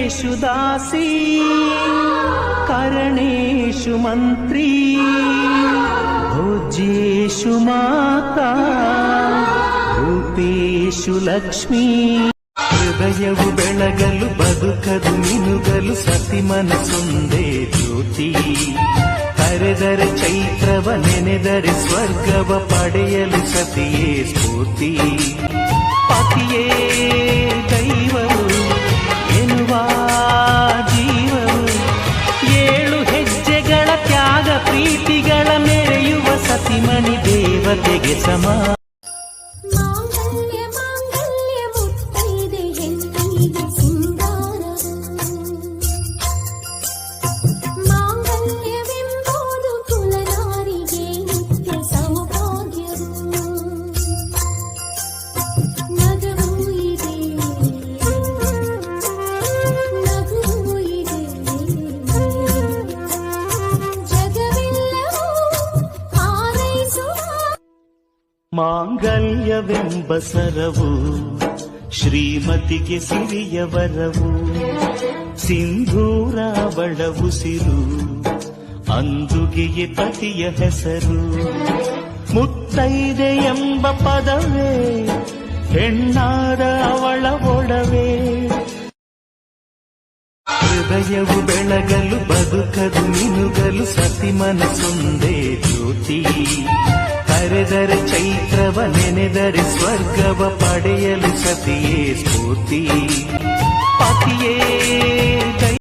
कर्मेषु दासी करणेषु मन्त्री भोज्येषु माता रूपेषु लक्ष्मी ಹೃದಯವು ಬೆಳಗಲು ಬದುಕದು ಮಿನುಗಲು ಸತಿ ಮನಸ್ಸೊಂದೇ ಜ್ಯೋತಿ ಕರೆದರೆ ಚೈತ್ರವ ನೆನೆದರೆ ಸ್ವರ್ಗವ ಪಡೆಯಲು ಸತಿಯೇ ಸ್ಫೂರ್ತಿ ಪತಿಯೇ ದೈವವು ಎನ್ನುವ ಜೀವವು 7 ಹೆಜ್ಜೆಗಳ ತ್ಯಾಗ ಪ್ರೀತಿಗಳ ಮೆರೆಯುವ ಸತಿಮಣಿ ದೇವತೆಗೆ ಸಮ ಮಾಂಗಲ್ಯವೆಂಬ ಸರವು ಶ್ರೀಮತಿಗೆ ಸಿರಿಯ ವರವು ಸಿಂಧೂರ ಅವಳ ಉಸಿರು ಅಂದುಗೆಯೇ ಪತಿಯ ಹೆಸರು ಮುತ್ತೈದೆ ಎಂಬ ಪದವೇ ಹೆಣ್ಣಾದ ಅವಳ ಒಡವೆ ಹೃದಯವು ಬೆಳಗಲು ಬದುಕದು ಮಿನುಗಲು ಸತಿ ಮನಸ್ಸೊಂದೇ ಜ್ಯೋತಿ ಕರೆದರೆ ಚೈತ್ರವ ನೆನೆದರೆ ಸ್ವರ್ಗವ ಪಡೆಯಲು ಸತಿಯೇ ಸ್ಫೂರ್ತಿ ಪತಿಯೇ